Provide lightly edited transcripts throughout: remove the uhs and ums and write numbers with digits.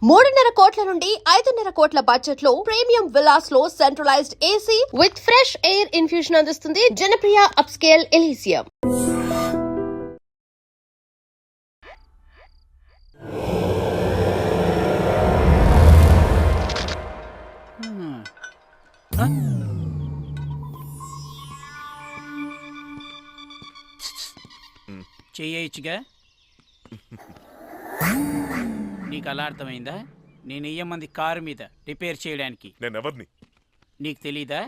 3.5 కోట్ల నుండి 5.5 కోట్ల బడ్జెట్ లో ప్రీమియం విల్లాస్ లో centralised AC with fresh air infusion అందిస్తుంది జనప్రియ అప్స్కేల్ ఎలీసియం. చేయొచ్చుగా. నీకు అలా అర్థమైందా? నేను ఇయ్యమంది కారు మీద రిపేర్ చేయడానికి. నేను ఎవరిని నీకు తెలీదా?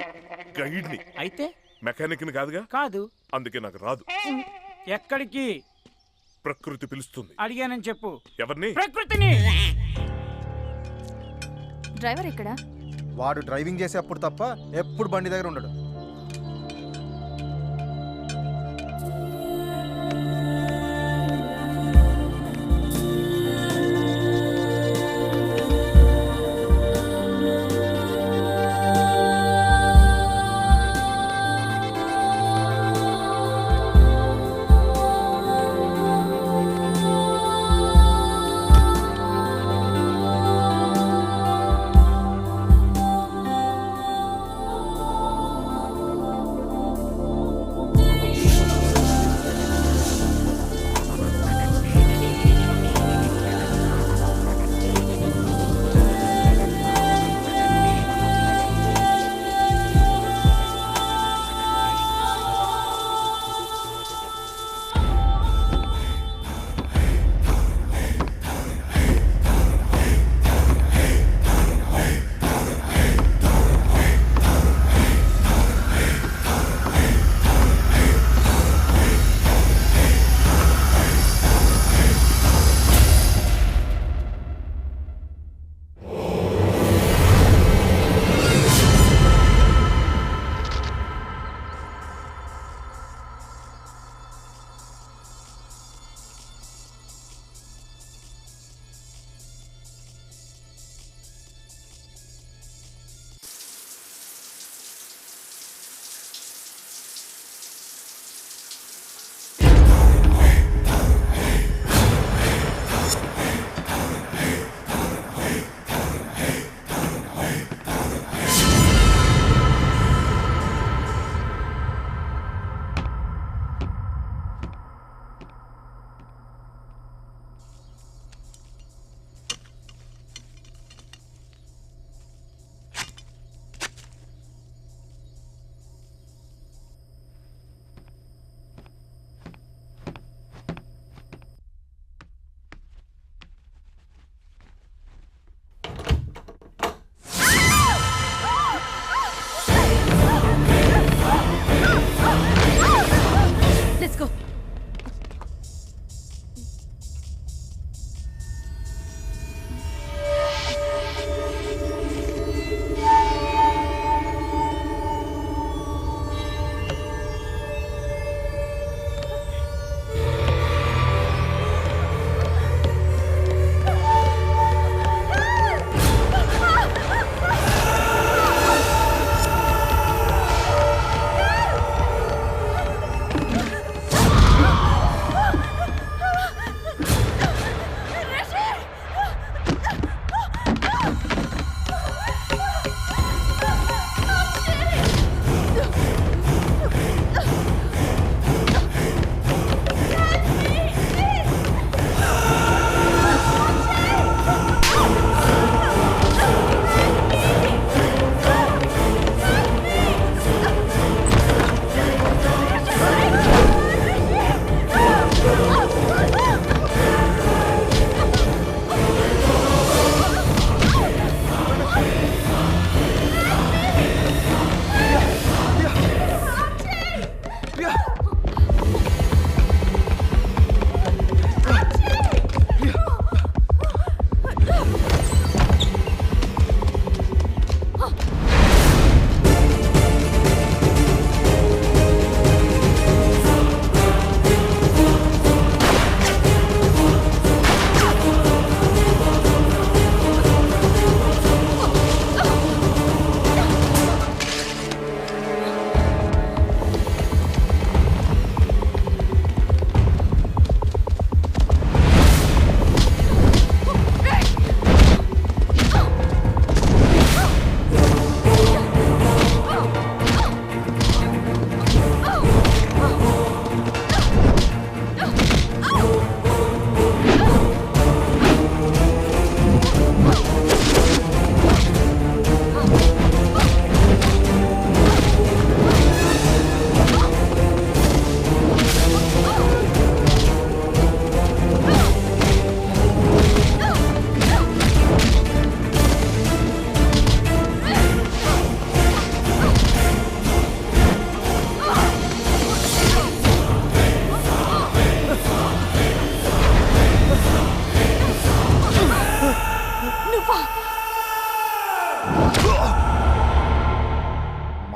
గైడ్ని. అయితే మెకానిక్ని కాదుగా. కాదు. అందుకే నాకు రాదు. ఎక్కడికి? ప్రకృతి పిలుస్తుంది. అడిగానని చెప్పు. ఎవరిని? ప్రకృతిని. డ్రైవర్ ఎక్కడ? వాడు డ్రైవింగ్ చేసేప్పుడు తప్ప ఎప్పుడు బండి దగ్గర ఉండడు.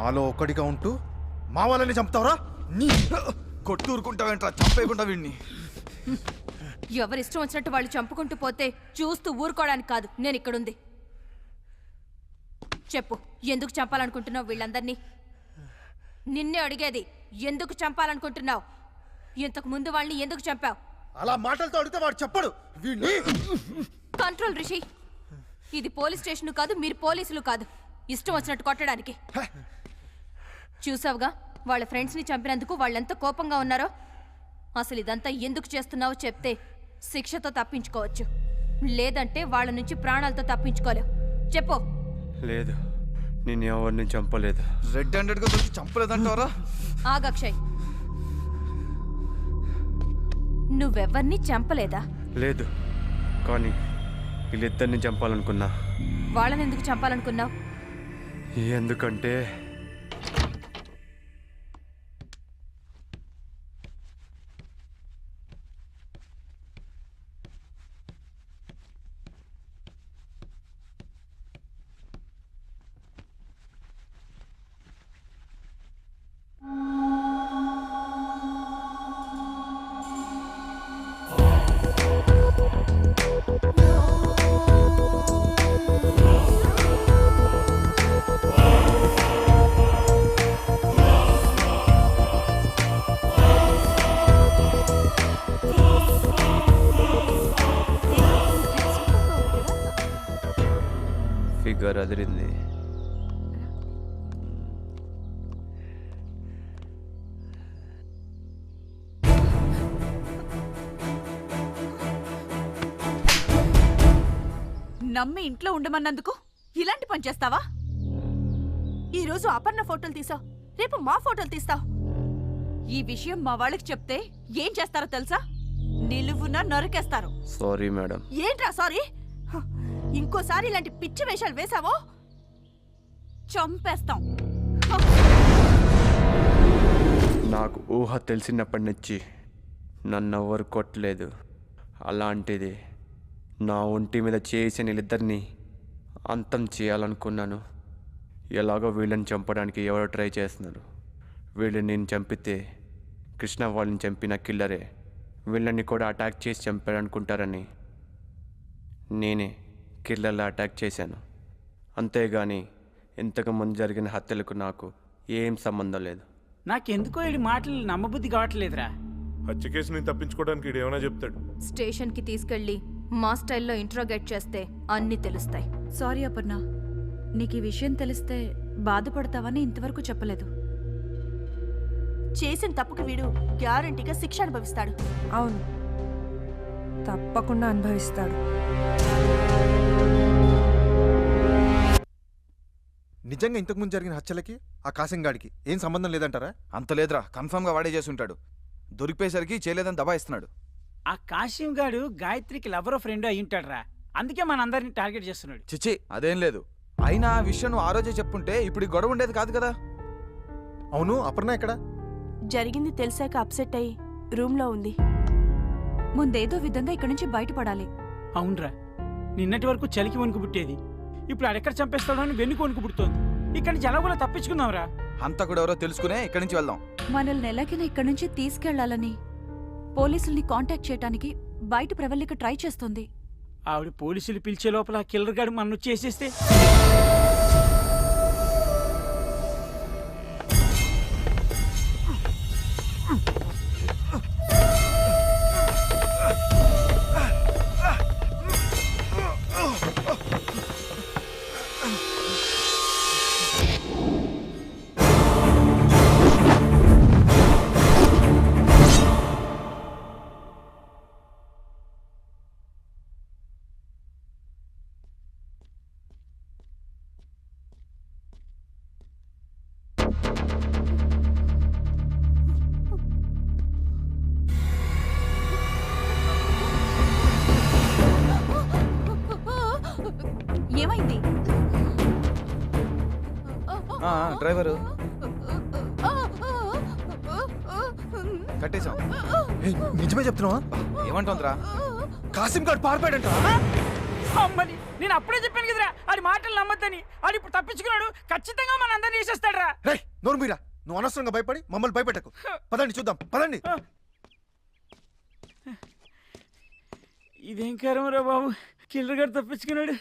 మాలో ఒక్కడిగా ఉంటూ మా వాళ్ళని చంపుతావరా? నీ కొట్టూరుకుంటావేంట్రా, చంపేయకుండా వీడిని. ఎవరిష్టం వచ్చినట్టు వాళ్ళు చంపుకుంటూ పోతే చూస్తూ ఊరుకోవడానికి కాదు నేను ఇక్కడుంది. చెప్పు, ఎందుకు చంపాలనుకుంటున్నావు వీళ్ళందరినీ? నిన్నే అడిగేది, ఎందుకు చంపాలనుకుంటున్నావు? ఇంతకు ముందు వాళ్ళని ఎందుకు చంపావు? అలా మాటలతో అడిగితే వాడు చెప్పడు. వీడిని కంట్రోల్ రిషి, ఇది పోలీస్ స్టేషన్ కాదు, మీరు పోలీసులు కాదు ఇష్టం వచ్చినట్టు కొట్టడానికి. చూసావుగా వాళ్ళ ఫ్రెండ్స్ని చంపినందుకు వాళ్ళెంత కోపంగా ఉన్నారో. అసలు ఇదంతా ఎందుకు చేస్తున్నావో చెప్తే శిక్షతో తప్పించుకోవచ్చు, లేదంటే వాళ్ళ నుంచి ప్రాణాలతో తప్పించుకోలేవు. చెప్పు. లేదు, నేను ఎవరిని చంపలేదు. రెడ్ హ్యాండెడ్గా దొరికి చంపలేదంటావరా? ఆగక్షయ్, నువ్వెవ్వరిని చంపలేదా? లేదు, కానీ వీళ్ళిద్దరిని చంపాలనుకున్నా. వాళ్ళని ఎందుకు చంపాలనుకున్నావు? ఎందుకంటే ఫిగర్ అదిరింది. నమ్మి ఇంట్లో ఉండమన్నందుకు ఇలాంటి పని చేస్తావా? ఈరోజు అపర్ణ ఫోటోలు తీసావు, రేపు మా ఫోటోలు తీస్తావు. ఈ విషయం మా వాళ్ళకి చెప్తే ఏం చేస్తారో తెలుసా? నిలువున నరికేస్తారు. Sorry madam. ఏంట్రా సారీ? ఇంకోసారి ఇలాంటి పిచ్చి వేషాలు వేసావో చంపేస్తాం. నాకు ఊహ తెలిసినప్పటి నుంచి నన్నెవ్వరు కొట్టలేదు. అలాంటిది నా ఒంటి మీద చేసిన వీళ్ళిద్దరిని అంతం చేయాలనుకున్నాను. ఎలాగో వీళ్ళని చంపడానికి ఎవరో ట్రై చేస్తున్నారు. వీళ్ళని నేను చంపితే కృష్ణ వాళ్ళని చంపిన కిల్లరే వీళ్ళని కూడా అటాక్ చేసి చంపాడనుకుంటారని నేనే కిల్లర్లా అటాక్ చేశాను. అంతేగాని ఇంతకుముందు జరిగిన హత్యలకు నాకు ఏం సంబంధం లేదు. నాకెందుకో ఈ మాటలు నమ్మబుద్ధి కావట్లేదురా. హత్య కేసుని తప్పించుకోవడానికి ఈడు ఏమైనా చెప్తాడు. స్టేషన్ కి తీసుకెళ్లి మా స్టైల్లో ఇంట్రోగేట్ చేస్తే అన్నీ తెలుస్తాయి. సారీ అపర్ణ, నీకు ఈ విషయం తెలిస్తే బాధపడతావని ఇంతవరకు చెప్పలేదు. చేసిన తప్పుకి వీడు గ్యారంటీగా శిక్ష అనుభవిస్తాడు. అవును, తప్పకుండా అనుభవిస్తాడు. నిజంగా ఇంతకుముందు జరిగిన హత్యలకి ఆ కాసింగాడికి ఏం సంబంధం లేదంటారా? అంత లేదురా, కన్ఫర్మ్గా వాడే చేసి ఉంటాడు. దొరికిపోయేసరికి చేయలేదని దబాయిస్తున్నాడు. ఆ కాశీం గాడు గాయత్రికి లవరో ఫ్రెండ్ అయి ఉంటాడురా. అందుకే మనందరిని టార్గెట్ చేస్తున్నాడు. చిచ్చి, అదేం లేదు. అయినా ఆ విషయం నువ్వు ఆ రోజే చెప్పుంటే ఇప్పుడు ఈ గొడవ ఉండేది కాదు కదా. అవును, అపర్ణ ఎక్కడ? జరిగింది తెలిసాక అప్సెట్ అయ్యి రూమ్లో ఉంది. ముందేదో విధంగా ఇక్కడి నుంచి బయటపడాలి. అవునరా, నిన్నటి వరకు చలికి వణుకు పుట్టేది, ఇప్పుడు ఆడెక్కడ చంపేస్తాడో అని వెన్నుకు వణుకు పుడుతోంది. ఇక్కడి నుంచి ఎలాగోలా తప్పించుకుందాంరా. హంతకుడు ఎవరో తెలుసుకునే ఇక్కడి నుంచి వెళ్దాం. మనల్ని ఎలాగైనా ఇక్కడి నుంచి తీసుకెళ్లాలని పోలీసుల్ని కాంటాక్ట్ చేయడానికి బయట ప్రవల్లిక ట్రై చేస్తుంది. ఆవిడ పోలీసులు పిలిచే లోపల కిల్లర్ గాడు మన్ను చేసేస్తే ఏమైంది? డ్రైవరు కట్టేశాం. ఏయ్, నిజమే చెప్తున్నావా? ఏమంటుందిరా? కాసింగాడు పారిపోయాడంట. అమ్మని నేను అప్పుడే చెప్పాను కదరా ఆడి మాటలు నమ్మద్దని. ఆడు ఇప్పుడు తప్పించుకున్నాడు, ఖచ్చితంగా మన అందరినీ చేసేస్తాడరా. రేయ్ నోరు మీరా, నువ్వు అనవసరంగా భయపడి మమ్మల్ని భయపెట్టకు. పదండి చూద్దాం, పదండి. ఇదేం కారమరా బాబు, కిల్లర్ గారు తప్పించుకున్నాడు.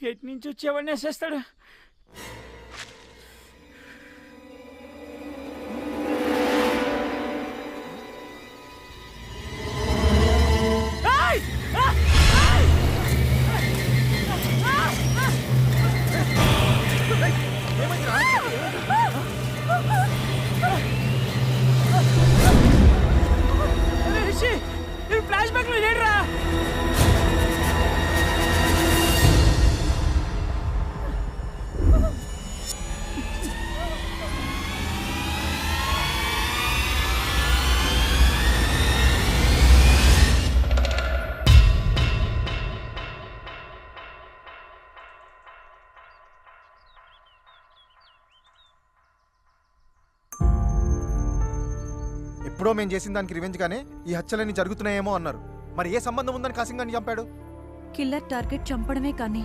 ఎటు నుంచి వచ్చేవాడిని వేసేస్తాడు. ఫ్లాష్ బ్యాక్ లో లేడురా. ఎప్పుడో మేము చేసిన దానికి రివెంజ్ గానే ఈ హత్యలన్నీ జరుగుతున్నాయేమో అన్నారు. మరి ఏ సంబంధం ఉందని కాసింగ్ గారిని చంపాడు? కిల్లర్ టార్గెట్ చంపడమే కానీ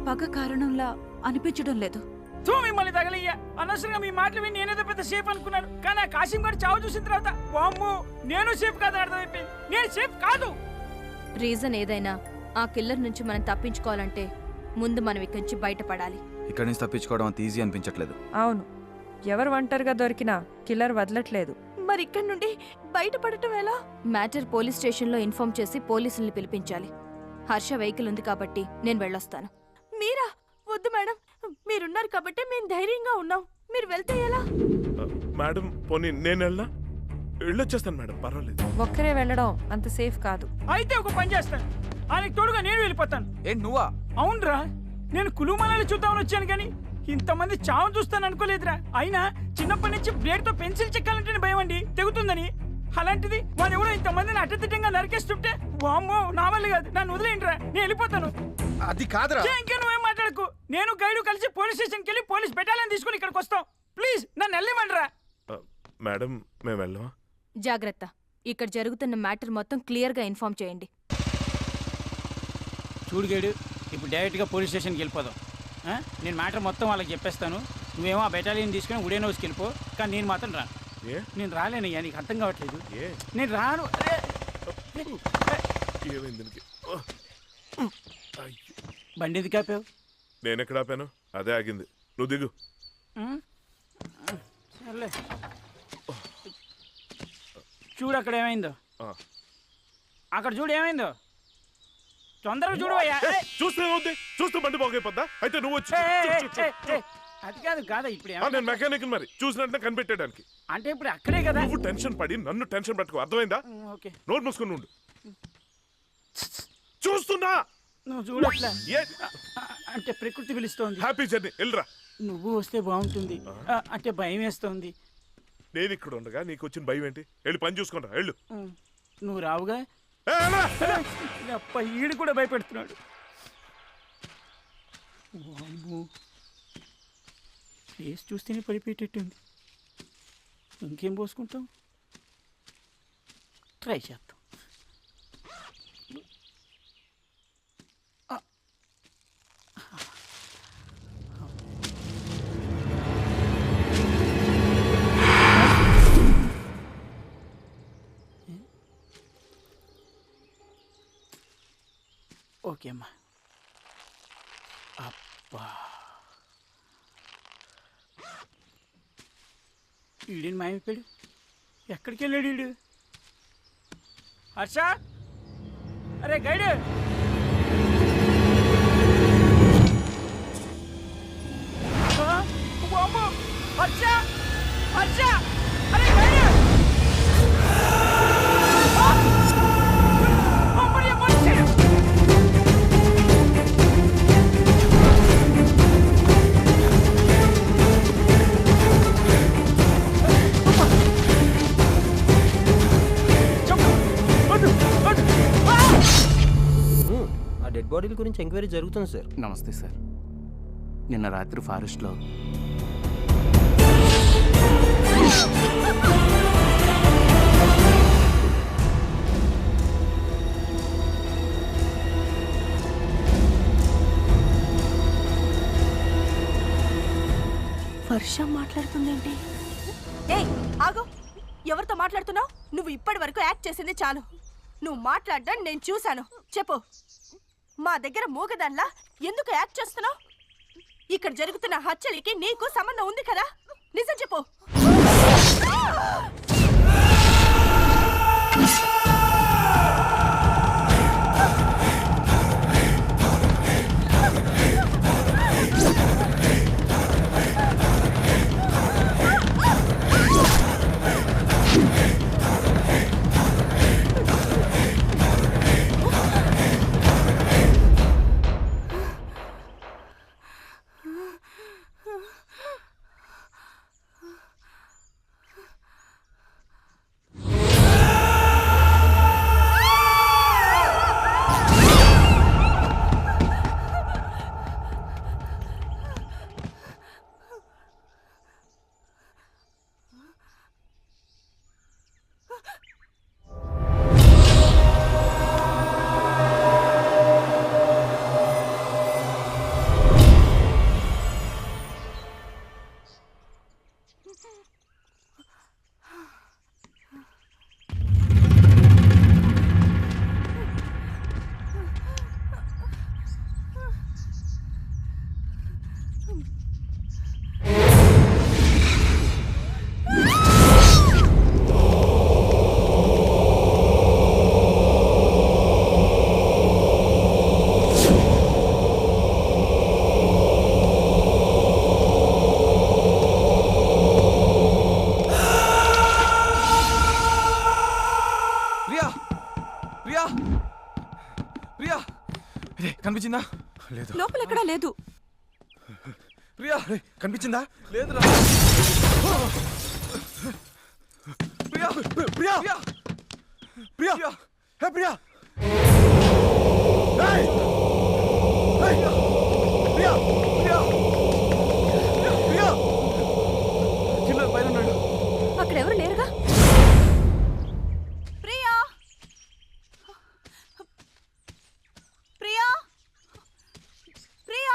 పగ కారణంలా అనిపించడం లేదు. మిమ్మల్ని తగలయ్యా, అనవసరంగా మీ మాటలు విని నేనేదో పెద్ద సేఫ్ అనుకున్నాను. కానీ ఆ కాసిం గారు చావు చూసిన తర్వాత వామ్మో నేను సేఫ్ కాదని అర్థమైపోయింది. నేను సేఫ్ కాదు. రీజన్ ఏదైనా ఆ కిల్లర్ నుంచి మనం తప్పించుకోవాలంటే ముందు మనం ఇక్కడి నుంచి బయటపడాలి. ఇక్కడి నుంచి తప్పించుకోవడం అంత ఈజీ అనిపించట్లేదు. అవును, ఎవరు ఒంటరిగా దొరికినా కిల్లర్ వదలట్లేదు. మరి ఇక్కడి నుండి బయటపడటం ఎలా? మ్యాటర్ పోలీస్ స్టేషన్లో ఇన్ఫార్మ్ చేసి పోలీసుల్ని పిలిపించాలి. హర్ష వెహికల్ ఉంది కాబట్టి నేను వెళ్ళొస్తాను. మీరా? వద్దు మేడం, మీరున్నారు కాబట్టి మేము ధైర్యంగా ఉన్నాం. మీరు వెళ్తే ఎలా? మేడం పోనీ నేను వెళ్ళొచ్చేస్తాను మేడం, పర్వాలేదు. ఒక్కరే వెళ్ళడం అంత సేఫ్ కాదు. అయితే ఒక పని చేస్తాను, ఆయనకి తోడుగా నేను వెళ్ళిపోతాను. ఏంటి నువ్వా? అవునరా, నేను కులుమలని చూద్దామని వచ్చాను కానీ ఇంతమంది చావు చూస్తాను అనుకోలేదురా. అయినా చిన్నప్పటి నుంచి బ్లేడ్ తో పెన్సిల్ చెక్కాలంటేనే భయం అండి, తెగుతుందని. అలాంటిది వాడు ఎవడో ఇంతమందిని అడ్డదిడ్డంగా నరికేస్తుంటే వామ్మో నా వల్ల కాదు, నన్ను వదిలేండిరా, నేను వెళ్ళిపోతాను. అది కాదురా. ఇంకా నువ్వేం మాట్లాడకు. నేను గైడు కలిసి పోలీస్ స్టేషన్కి వెళ్ళి పోలీస్ బెటాలియన్ తీసుకుని ఇక్కడికి వస్తాం. ప్లీజ్ నన్ను వెళ్ళమంటారా. మేడం మేము వెళ్ళమా? జాగ్రత్త, ఇక్కడ జరుగుతున్న మ్యాటర్ మొత్తం క్లియర్గా ఇన్ఫార్మ్ చేయండి. చూడు గైడు, ఇప్పుడు డైరెక్ట్గా పోలీస్ స్టేషన్కి వెళ్ళిపోదాం. నేను మ్యాటర్ మొత్తం వాళ్ళకి చెప్పేస్తాను. నువ్వేమో ఆ బెటాలియన్ తీసుకుని ఉడేన్ హౌస్కి వెళ్ళిపో. కానీ నేను మాత్రం రాను. నేను రాలేనయ్యా, నీకు అర్థం కావట్లేదు. నేను రాను. బండి ఎందుకు ఆపావు? నేను ఎక్కడ ఆపాను? అదే ఆగింది. నువ్వు దిగు. సర్లే, చూడు అక్కడ ఏమైందో. అక్కడ చూడు ఏమైందో, తొందరగా చూడవయ్యా. చూస్తూ బండి బాగైపోద్దా? అయితే నువ్వు వచ్చి అది కాదు కాదా ఇప్పుడు నేను మెకానిక్ మరి చూసినట్టు కనిపెట్టడానికి. అంటే ఇప్పుడు అక్కడే కదా. నువ్వు టెన్షన్ పడి నన్ను టెన్షన్ పెట్టుకో, అర్థమైందా? ఓకే, నోట్ మూసుకుని ఉండు. చూస్తున్నా నువ్వు చూడట్లా. అంటే ప్రకృతి పిలుస్తోంది. హ్యాపీ జర్నీ, వెళ్ళరా. నువ్వు వస్తే బాగుంటుంది, అంటే భయం వేస్తోంది. నేను ఇక్కడ ఉండగా నీకు వచ్చిన భయం ఏంటి? వెళ్ళి పని చూసుకుంటా, వెళ్ళు. నువ్వు రావుగా. అప్ప ఈడు కూడా భయపెడుతున్నాడు. ఫేస్ చూస్తేనే పడిపోయేటట్టుంది. ఇంకేం పోసుకుంటాం, ట్రై చేద్దాం. ఓకే అమ్మా. అబ్బా, ఈడేని మాయమైపోయాడు. ఎక్కడికి వెళ్ళాడు ఈడు? హర్ష, అరే గైడ్, హర్ష హర్ష, అరే గైడ్. డెడ్ బాడీల గురించి ఎంక్వైరీ జరుగుతుంది సార్. నమస్తే సార్. నిన్న రాత్రి ఫారెస్ట్లో హర్ష మాట్లాడుతుందేంటి? ఏయ్ ఆగు, ఎవరితో మాట్లాడుతున్నావు? నువ్వు ఇప్పటి వరకు యాక్ట్ చేసింది చాలు. నువ్వు మాట్లాడడం నేను చూశాను. చెప్పు, మా దగ్గర మూగదాన్లా ఎందుకు యాక్ట్ చేస్తున్నావు? ఇక్కడ జరుగుతున్న హత్యలకి నీకు సంబంధం ఉంది కదా? నిజం చెప్పు. కనిపించిందా? లేదు. లోపల ఎక్కడా లేదు. ప్రియా, కనిపించిందా? లేదురా. ప్రియా, ప్రియా, ప్రియా, ప్రియా, హే ప్రియా, ఏయ్! ఏయ్! ప్రియా, ప్రియా, ప్రియా, కిల్లర్ పైన ఉన్నాడు. అక్కడ ఎవరు లేరుగా? ప్రియా, ప్రియా, ప్రియా.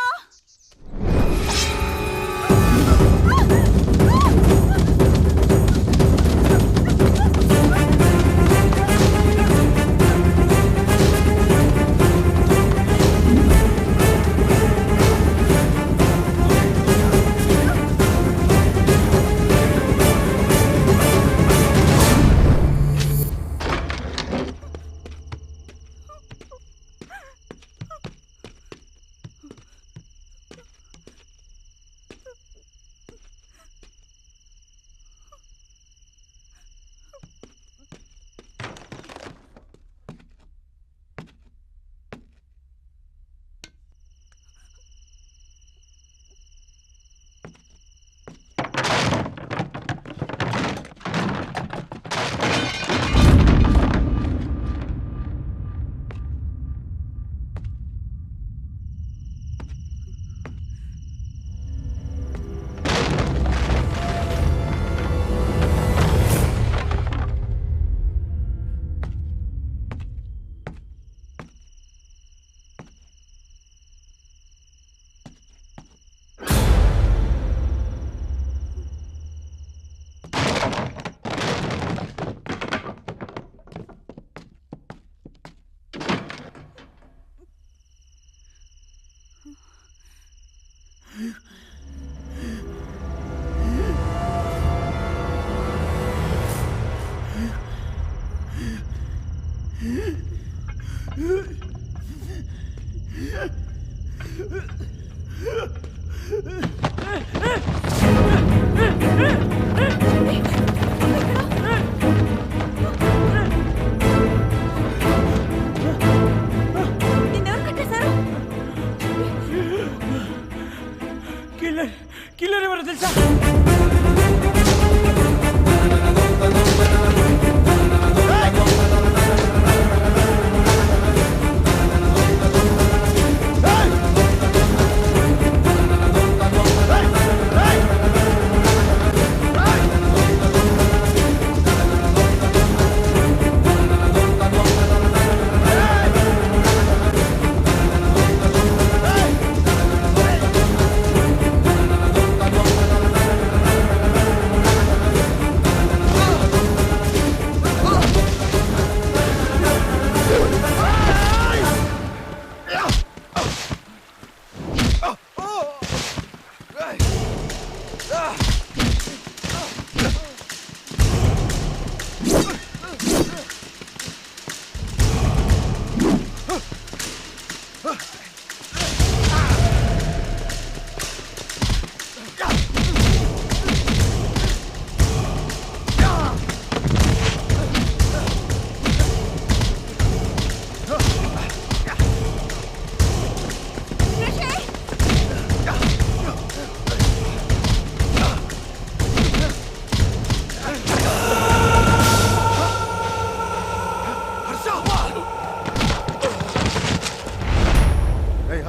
కిల్లర్ ఎవరో తెలుసా?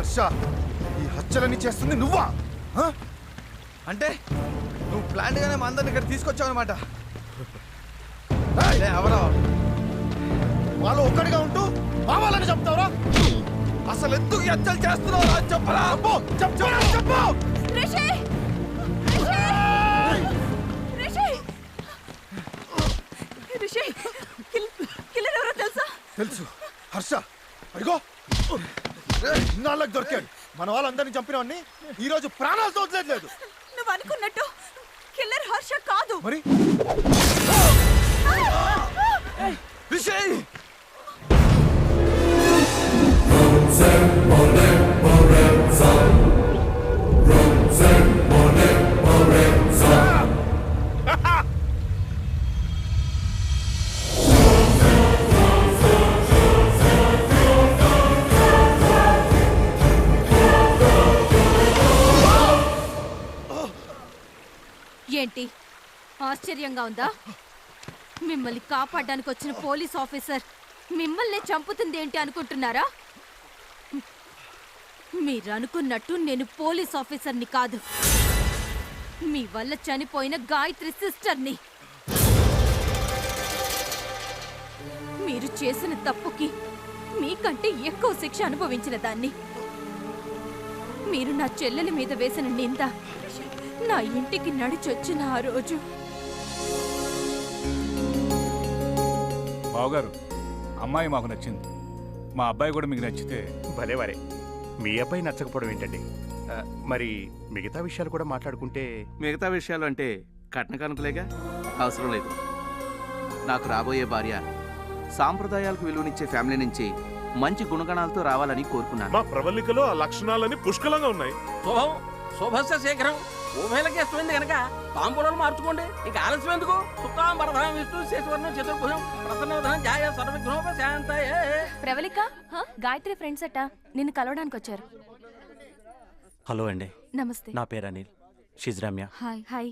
హర్ష, ఈ హత్యలన్నీ చేస్తుంది నువ్వా? ఆ? అంటే నువ్వు ప్లాన్ గానే మా అందరిని ఇక్కడ తీసుకొచ్చావు అనమాట. ఎవరో వాళ్ళు ఒక్కడిగా ఉంటూ మా వాళ్ళని చెప్తావురా? అసలు ఎందుకు ఈ హత్యలు చేస్తున్నావు చెప్పరా? చెప్పు. రిషి! రిషి! రిషి! కిల్లర్ ఎవరో తెలుసా? తెలుసు హర్ష, అడిగో ఇన్నాళ్ళకి దొరికాడు. మన వాళ్ళందరినీ చంపినవన్నీ ఈ రోజు ప్రాణాలతో వదిలేదు. నువ్వు అనుకున్నట్టు కిల్లర్ హర్ష కాదు. మరి విషయ్ ఏంటి ఆశ్చర్యంగా ఉందా? మిమ్మల్ని కాపాడడానికి వచ్చిన పోలీస్ ఆఫీసర్ మిమ్మల్ని చంపుతుంది ఏంటి అనుకుంటున్నారా? మీరనుకున్నట్టు నేను పోలీస్ ఆఫీసర్ని కాదు, మీ వల్ల చనిపోయిన గాయత్రి సిస్టర్ని. మీరు చేసిన తప్పుకి మీకంటే ఎక్కువ శిక్ష అనుభవించిన దాన్ని. మీరు నా చెల్లెలి మీద వేసిన నింద నా ఇంటికి నడిచొచ్చిన ఆ రోజు. బావగారు, అమ్మాయి మాకు నచ్చింది. మా అబ్బాయి కూడా మీకు నచ్చితే భలేవారే. మీ అబ్బాయి నచ్చకపోవడం ఏంటండి? మరి మిగతా విషయాలు కూడా మాట్లాడుకుంటే. మిగతా విషయాలు అంటే కట్న కానుకలేగా, అవసరం లేదు. నాకు రాబోయే భార్య సాంప్రదాయాలకు విలువనిచ్చే ఫ్యామిలీ నుంచి మంచి గుణగణాలతో రావాలని కోరుకున్నాను. మా ప్రవళికలో ఆ లక్షణాలన్నీ పుష్కలంగా ఉన్నాయి. శుభస్య శీఘ్రం. ఊహలకి ఇష్టమైంది కనుక తాంబూలాలు మార్చుకోండి. ఇక ఆలస్యం ఎందుకు? సుఖం వరదం విష్ణు శేషవర్ణం చతుర్భుజం ప్రసన్నవదనం జాయ సర్వజ్ఞోపశాంతయే. ప్రవళిక, గాయత్రి ఫ్రెండ్స్ అట్ట నిన్ను కలవడానికి వచ్చారు. హలో అండి, నమస్తే. నా పేరు Anil. She's Ramya. Hi. Hi.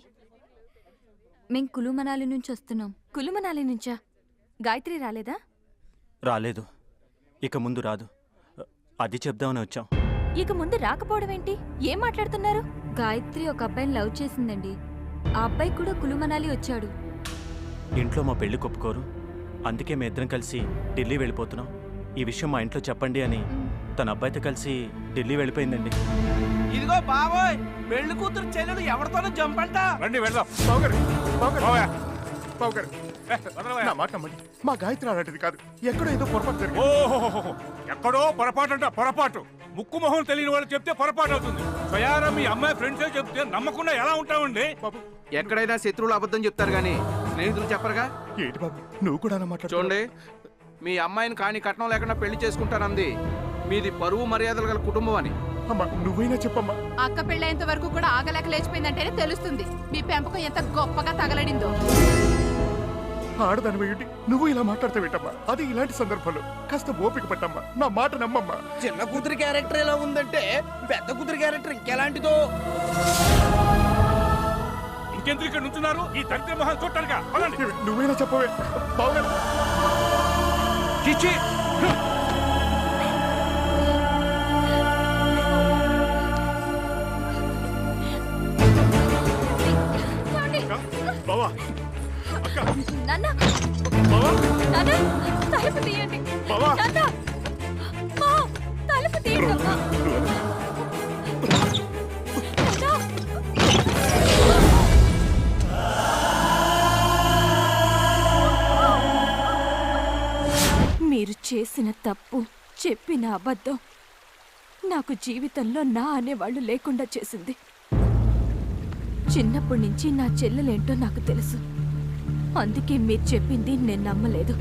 మేం కులుమనాలి నుంచి వస్తున్నాం. కులుమనాలి నుంచా? గాయత్రి రాలేదా? రాలేదు, ఇక ముందు రాదు. అది చెప్దామని వచ్చాం. ఇక ముందు రాకపోవడం ఏంటి? ఏం మాట్లాడుతున్నారు? గాయత్రి ఒక అబ్బాయిని లవ్ చేసిందండి. ఆ అబ్బాయి కూడా కులుమనాలి వచ్చాడు. ఇంట్లో మా పెళ్లి ఒప్పుకోరు, అందుకే మేము ఇద్దరం కలిసి ఢిల్లీ వెళ్ళిపోతున్నాం. ఈ విషయం మా ఇంట్లో చెప్పండి అని తన అబ్బాయితో కలిసి ఢిల్లీ వెళ్ళిపోయిందండి. ఇదిగో బాబోయ్, పెళ్లి కూతురు చెల్లెలు ఎవరితోనూ జంపంట. రండి వెళ్దాం. నా మాట నమ్మండి, మా గాయత్రి అలాంటిది కాదు. ఎక్కడో ఏదో పొరపాటు జరిగింది. ఓహో, ఎక్కడో పొరపాటు అంట. పొరపాటు ముక్కు మొహం తెలియని వాళ్ళు చెప్తే పొరపాటు అవుతుంది. స్వయారా మీ అమ్మాయి ఫ్రెండ్సే చెప్తే నమ్మకుండా ఎలా ఉంటామండి? ఎక్కడైనా శత్రువులు అబద్ధం చెప్తారు గానీ స్నేహితులు చెప్పరుగా. ఏంటి బాబు, నువ్వు కూడా మాట్లాడు. చూడండి, మీ అమ్మాయిని కాని కట్నం లేకుండా పెళ్లి చేసుకుంటానంది. మీది పరువు మర్యాదలు గల కుటుంబం అని. అమ్మా నువ్వైనా చెప్పమ్మా. అక్క పెళ్ళేంత వరకు కూడా ఆగలేక లేచిపోయిందంటేనే తెలుస్తుంది మీ పెంపకం ఎంత గొప్పగా తగలడిందో. ఆడదాని వేయండి, నువ్వు ఇలా మాట్లాడతావేంటమ్మా? అది ఇలాంటి సందర్భంలో కాస్త ఓపిక పట్టమ్మా, నా మాట నమ్మమ్మా. చిన్న కూతురి క్యారెక్టర్ ఎలా ఉందంటే పెద్ద కూతురి క్యారెక్టర్ ఇంకెలాంటిదో. ఇంకెందుకు ఇక్కడ నుంచున్నారు? ఈ దరిద్ర మొహం చూడటానికా? పదండి. నువ్వైనా చెప్పవే బావగారు. చిచ్చి, బావా, అక్క, నాన్న, బావా, నాన్న, తలుపు తీయండి. బావా. నాన్న, మా, తలుపు తీయండి అమ్మా. మీరు చేసిన తప్పు, చెప్పిన అబద్ధం నాకు జీవితంలో నా అనేవాళ్ళు లేకుండా చేసింది. చిన్నప్పటి నుంచి నా చెల్లెలేంటో నాకు తెలుసు. అందుకే మీరు చెప్పింది నేను నమ్మలేదు.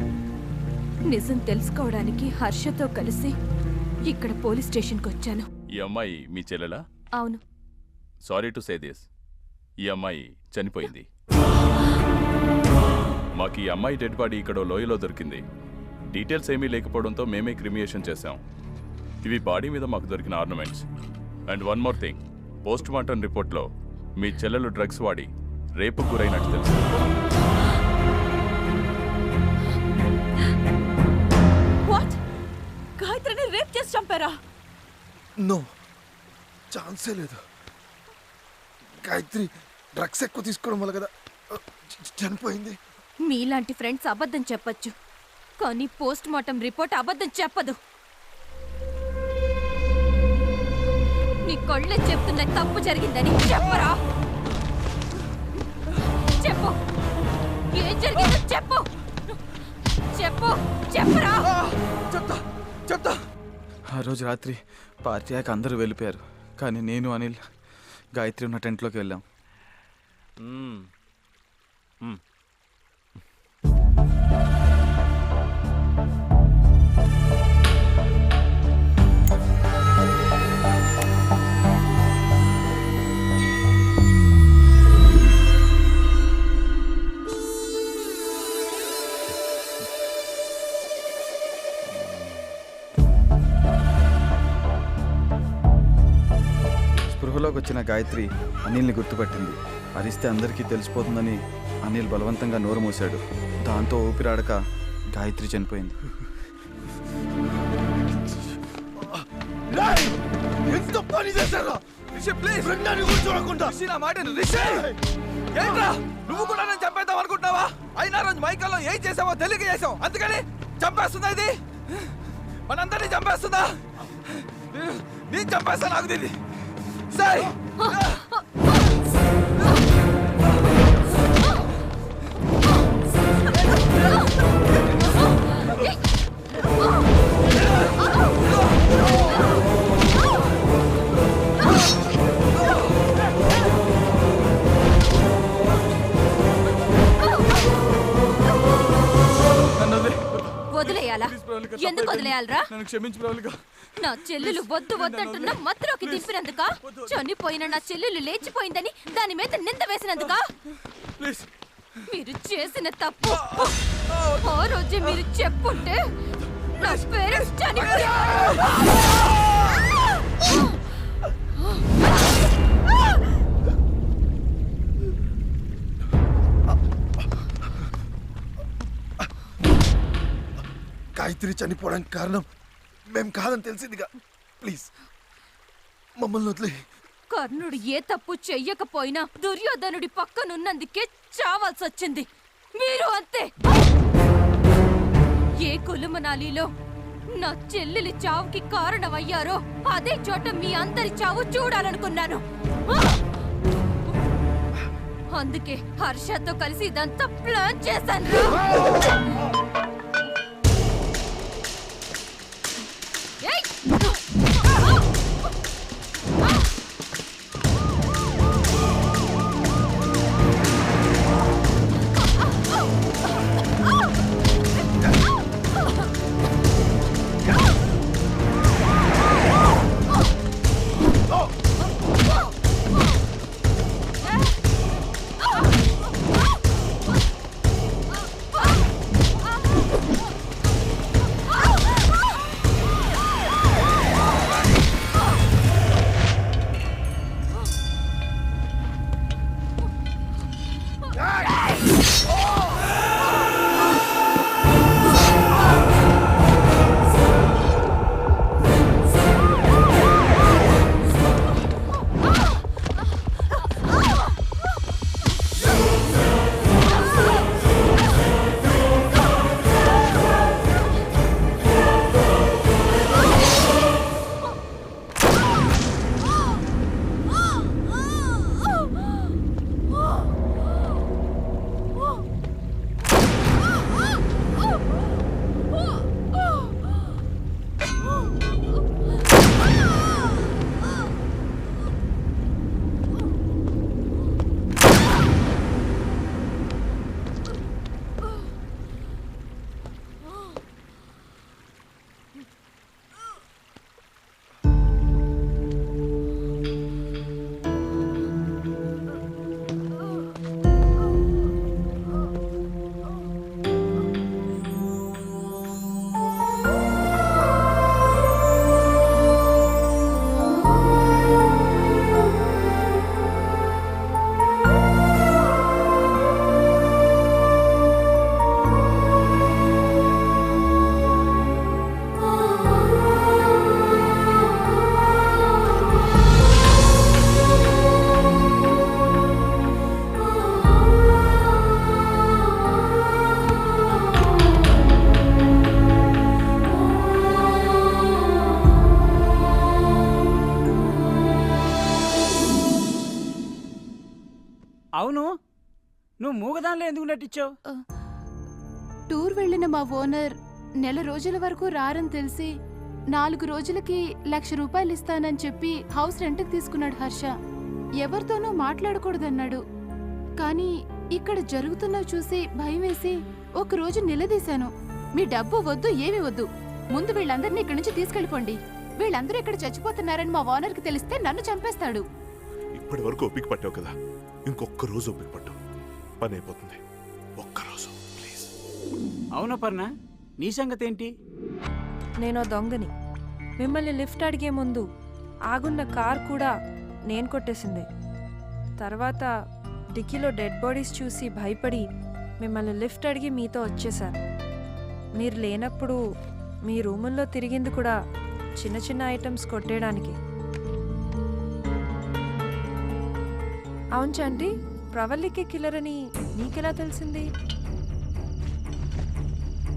నిజం తెలుసుకోవడానికి హర్షతో కలిసి ఇక్కడ పోలీస్ స్టేషన్కి వచ్చాను. ఈ అమ్మాయి మీ చెల్లెలా? అవును. సారీ టు సే దిస్, ఈ అమ్మాయి చనిపోయింది. మాకు ఈ అమ్మాయి డెడ్ బాడీ ఇక్కడ లోయలో దొరికింది. డీటెయిల్స్ ఏమీ లేకపోవడంతో మేమే క్రిమియేషన్ చేశాం. ఇవి బాడీ మీద మాకు దొరికిన ornaments. And one more thing, post mortem రిపోర్ట్లో మీ చెల్లెలు డ్రగ్స్ వాడి రేపుకు గురైనట్టు తెలుసు. వాట్? గాయత్రిని రేప్ చేసి చంపారా? నో, ఛాన్సే లేదు. గాయత్రి డ్రగ్స్ ఎక్కువ తీసుకోవడం వల్ల కదా చనిపోయింది. మీలాంటి ఫ్రెండ్స్ అబద్ధం చెప్పొచ్చు, కానీ పోస్ట్ మార్టం రిపోర్ట్ అబద్ధం చెప్పదు. నీ కళ్ళే చెప్తున్న తప్పు జరిగిందని చెప్పరా? చెప్పు, ఏం జరిగిందో చెప్పు. చెప్పు, చెప్పరా? చెప్తా. ఆ రోజు రాత్రి పార్టీ అయ్యాక అందరూ వెళ్ళిపోయారు, కానీ నేను అనిల్ గాయత్రి ఉన్న టెంట్లోకి వెళ్ళాం. స్పృహలోకి వచ్చిన గాయత్రి అనిల్ని గుర్తుపట్టింది. అరిస్తే అందరికీ తెలిసిపోతుందని అనిల్ బలవంతంగా నోరు మూశాడు. దాంతో ఊపిరాడక గాయత్రి చనిపోయింది. ఎంత పని చేశారా? నువ్వు కూడా నేను చంపేద్దాం అనుకుంటున్నావా? అయినా రోజు మైకల్లో ఏం చేసావో తెలియక చేసావు, అందుకని చంపేస్తుందా ఇది? మనందరినీ చంపేస్తుందా? నేను చంపేస్తా, నాకు ఇది సై. వదిలేయాలా? ఎందుకు వదిలేయాలరా? నన్ను క్షమించు ప్రవళిక. నా చెల్లెలు వద్దు వద్దంటున్నా మత్తులోకి దింపినందుక? చనిపోయిన నా చెల్లెలు లేచిపోయిందని దాని మీద నింద వేసినందుక? మీరు చేసిన తప్పు ఆ రోజే మీరు చెప్పుంటే నా పేరెంట్స్ చనిపోయారు. గాయత్రి చనిపోవడానికి కారణం మేము కాదని తెలిసిందిగా. ప్లీజ్ మమ్మల్ని వదిలే. కర్ణుడు ఏ తప్పు చెయ్యకపోయినా దుర్యోధనుడి పక్కనున్నందుకే చావాల్సి వచ్చింది. మీరు అంతే. ఏ కులమనాలిలో నా చెల్లెలి చావుకి కారణమయ్యారో అదే చోట మీ అందరి చావు చూడాలనుకున్నాను. అందుకే హర్షతో కలిసి ఇదంతా ప్లాన్ చేశాను. నువ్వు మూగదానిలో ఎందుకు నటించావు? టూర్ వెళ్ళిన మా ఓనర్ నెల రోజుల వరకు రారని తెలిసి 4 రోజులకి 1,00,000 రూపాయలు ఇస్తానని చెప్పి హౌస్ రెంట్కి తీసుకున్నాడు హర్ష. ఎవరితోనూ మాట్లాడకూడదన్నాడు. కానీ ఇక్కడ జరుగుతున్నవి చూసి భయం వేసి ఒకరోజు నిలదీశాను. మీ డబ్బు వద్దు, ఏమీ వద్దు, ముందు వీళ్ళందరినీ ఇక్కడి నుంచి తీసుకెళ్ళిపోండి. వీళ్ళందరూ ఇక్కడ చచ్చిపోతున్నారని మా ఓనర్కి తెలిస్తే నన్ను చంపేస్తాడు. ఇప్పటి వరకు ఓపిక పట్టావు కదా, ఇంకొక్క రోజు ఓపిక పట్టు, పని అయిపోతుంది. ఒక్కరోజు ప్లీజ్. అవునా పర్ణ, నీ సంగతి ఏంటి? నేను దొంగని. మిమ్మల్ని లిఫ్ట్ అడిగే ముందు ఆగున్న కార్ కూడా నేను కొట్టేసింది. తర్వాత డిక్కీలో డెడ్ బాడీస్ చూసి భయపడి మిమ్మల్ని లిఫ్ట్ అడిగి మీతో వచ్చేసాను. మీరు లేనప్పుడు మీ రూముల్లో తిరిగింది కూడా చిన్న చిన్న ఐటమ్స్ కొట్టేయడానికి. అవును చంటి, ప్రవల్లికి కిల్లర్ అని నీకెలా తెలిసింది?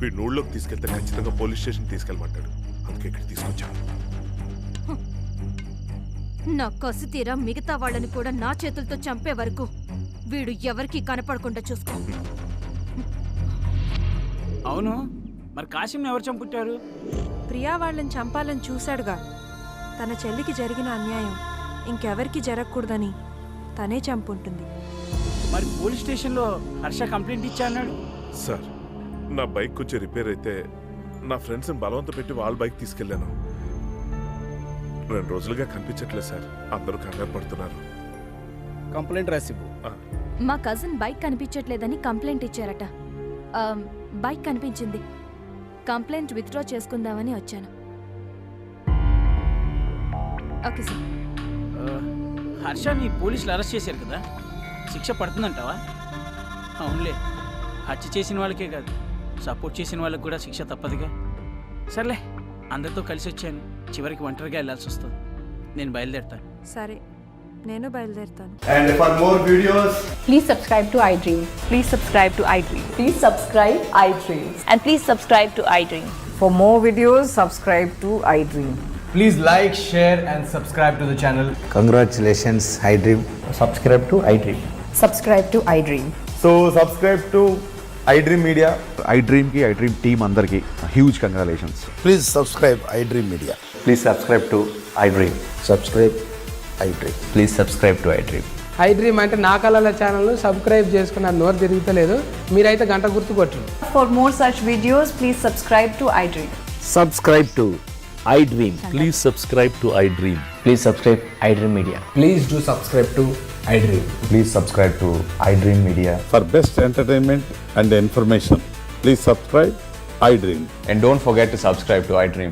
వీడు నోళ్ళలోకి తీసుకెళ్తే ఖచ్చితంగా పోలీస్ స్టేషన్ తీసుకెళ్ళమంటాడు, అందుకే ఇక్కడ తీసుకొచ్చాను. నా కసి తీరా మిగతా వాళ్ళని కూడా నా చేతులతో చంపే వరకు వీడు ఎవరికి కనపడకుండా చూసుకో. అవును, మరి కాశీంని ఎవరు చంపుట్టారు? ప్రియా వాళ్ళని చంపాలని చూశాడుగా. తన చెల్లికి జరిగిన అన్యాయం ఇంకెవరికి జరగకూడదని తనే చంపుంటుంది. మరి పోలీస్ స్టేషన్లో హర్ష కంప్లైంట్ ఇచ్చా అన్నాడు. సార్, నా బైక్ కొంచెం రిపేర్ అయితే నా ఫ్రెండ్స్ని బలవంతం పెట్టి వాళ్ళ బైక్ తీసుకెళ్ళాను. 2 రోజులుగా కనిపించట్లేదు సార్, అందరూ కంగారు పడుతున్నారు. కంప్లైంట్ రాసివ్వు. మా కజిన్ బైక్ కనిపించట్లేదని కంప్లైంట్ ఇచ్చారట. బైక్ కనిపించింది. కంప్లైంట్ విత్డ్రా చేసుకుందామని వచ్చాను. Okay sir. హర్షని పోలీసులు అరెస్ట్ చేశారు కదా, శిక్ష పడుతుందంటావా? అవునులే, హత్య చేసిన వాళ్ళకే కాదు, సపోర్ట్ చేసిన వాళ్ళకి కూడా శిక్ష తప్పదుగా. సర్లే, అందరితో కలిసి వచ్చాను, చివరికి ఒంటరిగా వెళ్ళాల్సి వస్తుంది. నేను బయలుదేరుతాను. సరే, నేను బయలుదేరుతాను. And for more videos, please subscribe to iDream. Please subscribe to iDream. Please subscribe iDream. And please subscribe to iDream. For more videos, subscribe to iDream. please like, share and subscribe to the channel. Congratulations, iDream. Subscribe to iDream. Subscribe to iDream. So subscribe to iDream Media. iDream ki iDream team andarki huge congratulations. Please subscribe iDream Media. Please subscribe to iDream. Subscribe iDream. Please subscribe to iDream. iDream అంటే నా కళల channel subscribe చేసుకున్న నోరు తిరుగుతలేదు, మీరైతే గంట గుర్తు కొట్టండి. For more such videos, please subscribe to iDream. Subscribe to iDream. Please subscribe to iDream. Please subscribe iDream Media. Please do subscribe to iDream. Please subscribe to iDream Media. For best entertainment and information, please subscribe iDream. And don't forget to subscribe to iDream.